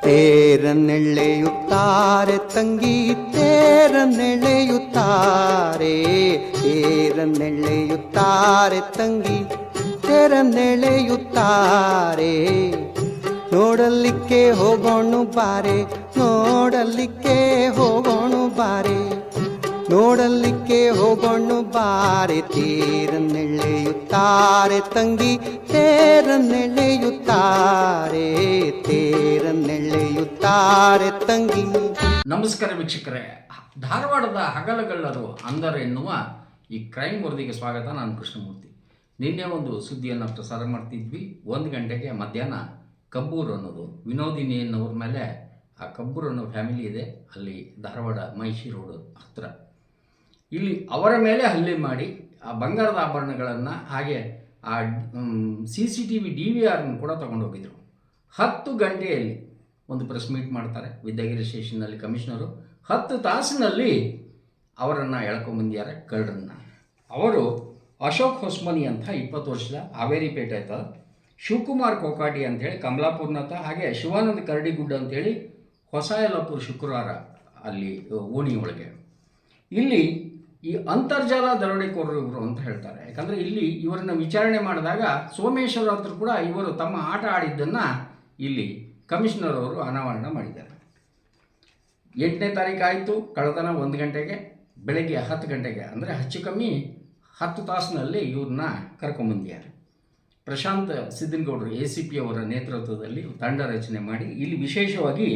ತೇರನ್ನೆಳೆಯುತ್ತಾರೆ ತಂಗಿ ತೇರನ್ನೆಳೆಯುತ್ತಾರೆ, ತೇರನ್ನೆಳೆಯುತ್ತಾರೆ ತಂಗಿ ತೇರನ್ನೆಳೆಯುತ್ತಾರೆ. ನೋಡಲಿಕ್ಕೆ ಹೋಗೋಣ ಬಾರೆ, ನೋಡಲಿಕ್ಕೆ ಹೋಗೋಣ ಬಾರೆ, ನೋಡಲಿಕ್ಕೆ ಹೋಗೋಣ ಬಾರೆ. ತೇರನ್ನೆಳೆಯುತ್ತಾರೆ ತಂಗಿ ತೇರನ್ನೆಳೆಯುತ್ತಾರೆ, ತೇರನ್ನೆಳೆಯುತ್ತಾರೆ ತಂಗಿ. ನಮಸ್ಕಾರ ವೀಕ್ಷಕರೇ, ಧಾರವಾಡದ ಹಗಲಗಳ್ಳರು ಅಂದರೆ ಎನ್ನುವ ಈ ಕ್ರೈಮ್ ವರದಿಗೆ ಸ್ವಾಗತ. ನಾನು ಕೃಷ್ಣಮೂರ್ತಿ. ನಿನ್ನೆ ಒಂದು ಸುದ್ದಿಯನ್ನು ಪ್ರಸಾರ ಮಾಡ್ತಿದ್ವಿ. 1 ಗಂಟೆಗೆ ಮಧ್ಯಾಹ್ನ ಕಬ್ಬೂರು ಅನ್ನೋದು ವಿನೋದಿನಿ ಅನ್ನೋರ ಮೇಲೆ, ಆ ಕಬ್ಬೂರು ಅನ್ನೋ ಫ್ಯಾಮಿಲಿ ಇದೆ ಅಲ್ಲಿ ಧಾರವಾಡ ಮೈಷಿ ರೋಡ್ ಹತ್ರ. ಇಲ್ಲಿ ಅವರ ಮೇಲೆ ಹಲ್ಲೆ ಮಾಡಿ ಆ ಬಂಗಾರದ ಆಭರಣಗಳನ್ನು ಹಾಗೆ ಆ CCTV DVRನ ಕೂಡ ತಗೊಂಡೋಗಿದ್ರು. 10 ಗಂಟೆಯಲ್ಲಿ ಒಂದು ಪ್ರೆಸ್ ಮೀಟ್ ಮಾಡ್ತಾರೆ ವಿದ್ಯಾಗಿರಿ ಸ್ಟೇಷನ್ನಲ್ಲಿ ಕಮಿಷನರು. 10 ತಾಸಿನಲ್ಲಿ ಅವರನ್ನು ಎಳ್ಕೊಂಬಂದಿದ್ದಾರೆ ಕಳ್ಳರನ್ನ. ಅವರು ಅಶೋಕ್ ಹೊಸ್ಮನಿ ಅಂತ 20 ವರ್ಷದ ಹಾವೇರಿ ಪೇಟೆ ಆಯ್ತ, ಶಿವಕುಮಾರ್ ಕೋಕಾಟಿ ಅಂಥೇಳಿ ಕಮಲಾಪುರ್ನತ, ಹಾಗೆ ಶಿವಾನಂದ ಕರಡಿಗುಡ್ಡ ಅಂಥೇಳಿ ಹೊಸ ಯಲ್ಲಾಪುರ ಶುಕ್ರವಾರ ಅಲ್ಲಿ ಓಣಿ ಒಳಗೆ. ಇಲ್ಲಿ ಈ ಅಂತರ್ಜಾಲ ದರೋಡೆಕೋರರು ಇವರು ಅಂತ ಹೇಳ್ತಾರೆ. ಯಾಕಂದರೆ ಇಲ್ಲಿ ಇವರನ್ನು ವಿಚಾರಣೆ ಮಾಡಿದಾಗ ಸೋಮೇಶ್ವರ ಹತ್ರ ಕೂಡ ಇವರು ತಮ್ಮ ಆಟ ಆಡಿದ್ದನ್ನು ಇಲ್ಲಿ ಕಮಿಷನರ್ ಅವರು ಅನಾವರಣ ಮಾಡಿದ್ದಾರೆ. 8ನೇ ತಾರೀಕು ಆಯಿತು, ಕಳ್ಳತನ 1 ಗಂಟೆಗೆ, ಬೆಳಗ್ಗೆ 10 ಗಂಟೆಗೆ ಅಂದರೆ ಹೆಚ್ಚು ಕಮ್ಮಿ 10 ತಾಸಿನಲ್ಲಿ ಇವ್ರನ್ನ ಕರ್ಕೊಂಬಂದಿದ್ದಾರೆ. ಪ್ರಶಾಂತ್ ಸಿದ್ದನಗೌಡರು ACP ಅವರ ನೇತೃತ್ವದಲ್ಲಿ ತಂಡ ರಚನೆ ಮಾಡಿ ಇಲ್ಲಿ ವಿಶೇಷವಾಗಿ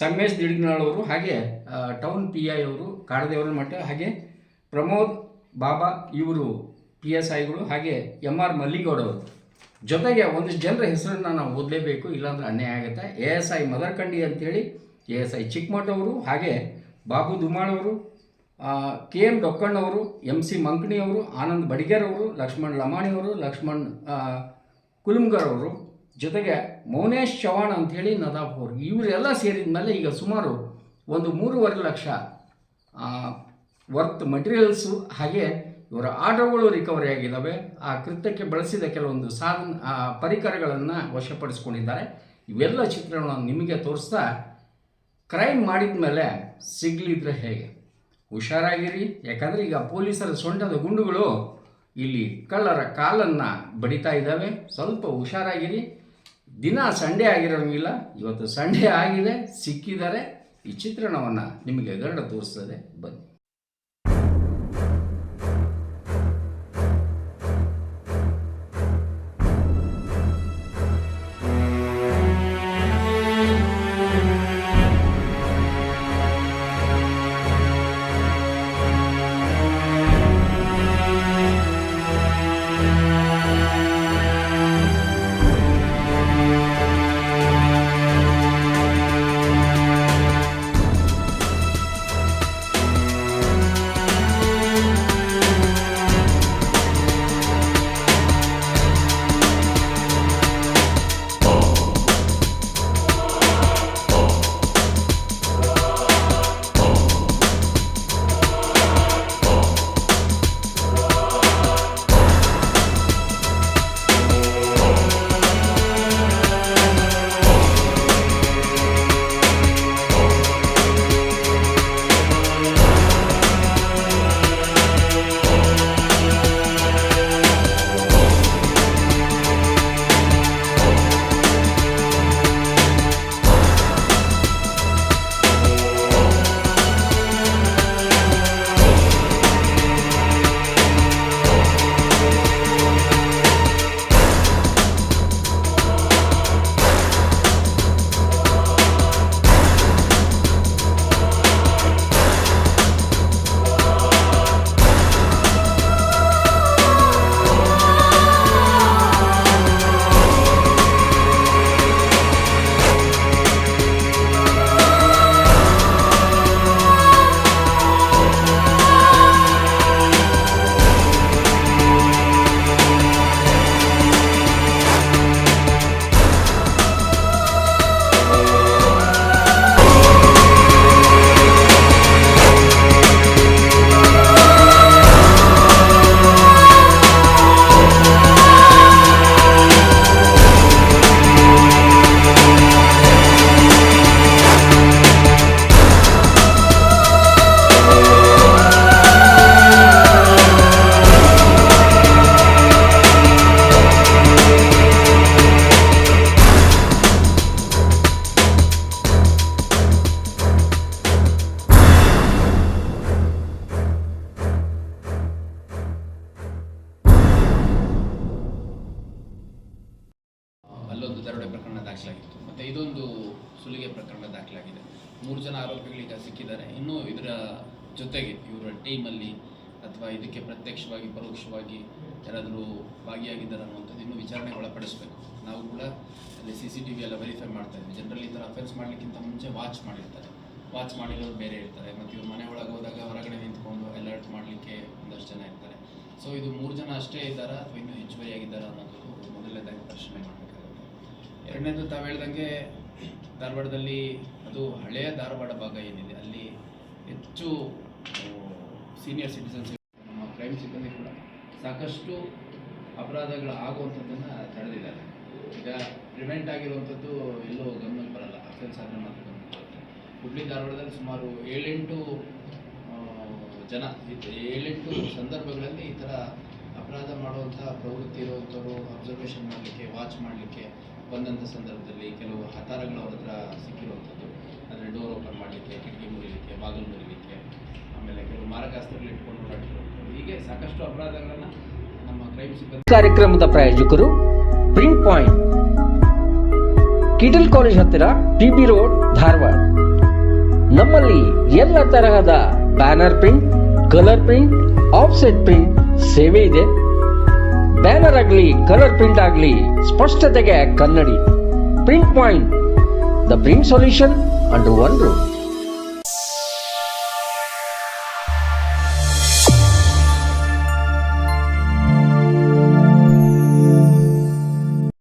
ಸಂಗಮೇಶ್ ದಿಡಿಗ್ನಾಳ್ ಅವರು, ಹಾಗೆ ಟೌನ್ PI ಅವರು ಕಾಡದೇವರ ಮಠ, ಹಾಗೆ ಪ್ರಮೋದ್ ಬಾಬಾ ಇವರು PSIಗಳು, ಹಾಗೆ MR ಮಲ್ಲಿಗೌಡ ಅವರು, ಜೊತೆಗೆ ಒಂದಿಷ್ಟು ಜನರ ಹೆಸರನ್ನು ನಾವು ಓದಲೇಬೇಕು, ಇಲ್ಲಾಂದರೆ ಅನ್ಯಾಯ ಆಗುತ್ತೆ. ASI ಮದರ್ಕಂಡಿ ಅಂಥೇಳಿ ASI ಚಿಕ್ಕಮಠ ಅವರು, ಹಾಗೆ ಬಾಬು ದುಮಾಳ್ ಅವರು, KM ಡೊಕ್ಕಣ್ಣವರು, MC ಮಂಕಣಿ ಅವರು, ಆನಂದ್ ಬಡಿಗೇರ್ ಅವರು, ಲಕ್ಷ್ಮಣ್ ಲಮಾಣಿ ಅವರು, ಲಕ್ಷ್ಮಣ್ ಕುಲುಮ್ಗರ್ ಅವರು, ಜೊತೆಗೆ ಮೌನೇಶ್ ಚವಾಣ್ ಅಂಥೇಳಿ ನದಾಫ್ ಅವರು, ಇವರೆಲ್ಲ ಸೇರಿದ ಮೇಲೆ ಈಗ ಸುಮಾರು ಒಂದು 3.5 ಲಕ್ಷ ವರ್ತ್ ಮಟೀರಿಯಲ್ಸು, ಹಾಗೆ ಇವರ ಆಟೋಗಳು ರಿಕವರಿ ಆಗಿದ್ದಾವೆ. ಆ ಕೃತ್ಯಕ್ಕೆ ಬಳಸಿದ ಕೆಲವೊಂದು ಪರಿಕರಗಳನ್ನು ವಶಪಡಿಸ್ಕೊಂಡಿದ್ದಾರೆ. ಇವೆಲ್ಲ ಚಿತ್ರಗಳನ್ನು ನಿಮಗೆ ತೋರಿಸ್ತಾ, ಕ್ರೈಮ್ ಮಾಡಿದ ಮೇಲೆ ಸಿಗಲಿದ್ರೆ ಹೇಗೆ, ಹುಷಾರಾಗಿರಿ. ಯಾಕಂದರೆ ಈಗ ಪೊಲೀಸರ ಸೊಂಟದ ಗುಂಡುಗಳು ಇಲ್ಲಿ ಕಳ್ಳರ ಕಾಲನ್ನು ಬಡಿತಾ ಇದ್ದಾವೆ. ಸ್ವಲ್ಪ ಹುಷಾರಾಗಿರಿ. ದಿನ ಸಂಡೇ ಆಗಿರೋಂಗಿಲ್ಲ, ಇವತ್ತು ಸಂಡೇ ಆಗಿದೆ, ಸಿಕ್ಕಿದ್ದಾರೆ. ಈ ಚಿತ್ರಣವನ್ನು ನಿಮಗೆ ಗರುಡ ತೋರಿಸ್ತದೆ, ಬನ್ನಿ. ದರೋಡೆ ಪ್ರಕರಣ ದಾಖಲಾಗಿತ್ತು. ಮತ್ತು ಇದೊಂದು ಸುಲಿಗೆ ಪ್ರಕರಣ ದಾಖಲಾಗಿದೆ. 3 ಜನ ಆರೋಪಿಗಳೀಗ ಸಿಕ್ಕಿದ್ದಾರೆ. ಇನ್ನೂ ಇದರ ಜೊತೆಗೆ ಇವರ ಟೀಮಲ್ಲಿ ಅಥವಾ ಇದಕ್ಕೆ ಪ್ರತ್ಯಕ್ಷವಾಗಿ ಪರೋಕ್ಷವಾಗಿ ಯಾರಾದರೂ ಭಾಗಿಯಾಗಿದ್ದಾರೆ ಅನ್ನುವಂಥದ್ದು ಇನ್ನೂ ವಿಚಾರಣೆಗೆ ಒಳಪಡಿಸಬೇಕು. ನಾವು ಕೂಡ ಅಲ್ಲಿ CCTV ಎಲ್ಲ ವೆರಿಫೈ ಮಾಡ್ತಾ ಇದ್ವಿ. ಜನರಲ್ಲಿ ಈ ಥರ ಅಫೆನ್ಸ್ ಮಾಡಲಿಕ್ಕಿಂತ ಮುಂಚೆ ವಾಚ್ ಮಾಡಿರ್ತಾರೆ, ವಾಚ್ ಮಾಡಿರೋರು ಬೇರೆ ಇರ್ತಾರೆ. ಮತ್ತು ಇವ್ರು ಮನೆ ಒಳಗೆ ಹೋದಾಗ ಹೊರಗಡೆ ನಿಂತ್ಕೊಂಡು ಅಲರ್ಟ್ ಮಾಡಲಿಕ್ಕೆ ಒಂದಷ್ಟು ಜನ ಇರ್ತಾರೆ. ಸೊ ಇದು 3 ಜನ ಅಷ್ಟೇ ಇದ್ದಾರಾ ಅಥವಾ ಇನ್ನೂ ಹೆಚ್ಚುವರಿಯಾಗಿದ್ದಾರಾ ಅನ್ನೋದು ಮೊದಲನೇದಾಗಿ ಪರಿಶೀಲನೆ ಮಾಡಬೇಕಾಗುತ್ತೆ. ಎರಡನೇದು ತಾವು ಹೇಳ್ದಂಗೆ ಧಾರವಾಡದಲ್ಲಿ ಅದು ಹಳೆಯ ಧಾರವಾಡ ಭಾಗ ಏನಿದೆ ಅಲ್ಲಿ ಹೆಚ್ಚು ಸೀನಿಯರ್ ಸಿಟಿಸನ್ಸ್, ನಮ್ಮ ಕ್ರೈಮ್ ಸಿಬ್ಬಂದಿ ಕೂಡ ಸಾಕಷ್ಟು ಅಪರಾಧಗಳು ಆಗುವಂಥದ್ದನ್ನು ತಡೆದಿದ್ದಾರೆ. ಈಗ ಪ್ರಿವೆಂಟ್ ಆಗಿರುವಂಥದ್ದು ಎಲ್ಲೋ ಗಮನಕ್ಕೆ ಬರಲ್ಲ, ಅಫೆನ್ಸ್ ಆದರೆ ಮಾತ್ರ ಗಮನಕ್ಕೆ ಬರುತ್ತೆ. ಹುಬ್ಳಿ ಧಾರವಾಡದಲ್ಲಿ ಸುಮಾರು 7-8 ಜನ 7-8 ಸಂದರ್ಭಗಳಲ್ಲಿ ಈ ಥರ ಅಪರಾಧ ಮಾಡುವಂಥ ಪ್ರವೃತ್ತಿ ಇರುವಂಥವ್ರು ಅಬ್ಸರ್ವೇಷನ್ ಮಾಡಲಿಕ್ಕೆ, ವಾಚ್ ಮಾಡಲಿಕ್ಕೆ ಬಂದಂಥ ಸಂದರ್ಭದಲ್ಲಿ ಕೆಲವು ಹತಾರಗಳು ಅವ್ರ ಹತ್ರ ಸಿಕ್ಕಿರುವಂಥದ್ದು. ಅಂದರೆ ಡೋರ್ ಓಪನ್ ಮಾಡಲಿಕ್ಕೆ, ಕಿಟಕಿ ಮುರಿಲಿಕ್ಕೆ, ಬಾಗಿಲು ಮುರಿಲಿಕ್ಕೆ, ಆಮೇಲೆ ಕೆಲವು ಮಾರಕಾಸ್ತ್ರಗಳು ಇಟ್ಕೊಂಡು ಓಡಾಡ್ತಿರುವಂಥದ್ದು. ಹೀಗೆ ಸಾಕಷ್ಟು ಅಪರಾಧಗಳನ್ನು ನಮ್ಮ ಕ್ರೈಮ್ ಸಿಬ್ಬಂದಿ. ಕಾರ್ಯಕ್ರಮದ ಪ್ರಾಯೋಜಕರು ಪ್ರಿಂಟ್ ಪಾಯಿಂಟ್, ಕಿಟಲ್ ಕಾಲೇಜ್ ಹತ್ತಿರ, TB ರೋಡ್, ಧಾರವಾಡ. ನಮ್ಮಲ್ಲಿ ಎಲ್ಲ ತರಹದ banner print, colour print, offset print ಸೇವೆ ಇದೆ. ಬ್ಯಾನರ್ ಆಗಲಿ, ಕಲರ್ ಪ್ರಿಂಟ್ ಆಗಲಿ, ಸ್ಪಷ್ಟತೆಗೆ ಕನ್ನಡಿ. Print point, the print solution under one roof.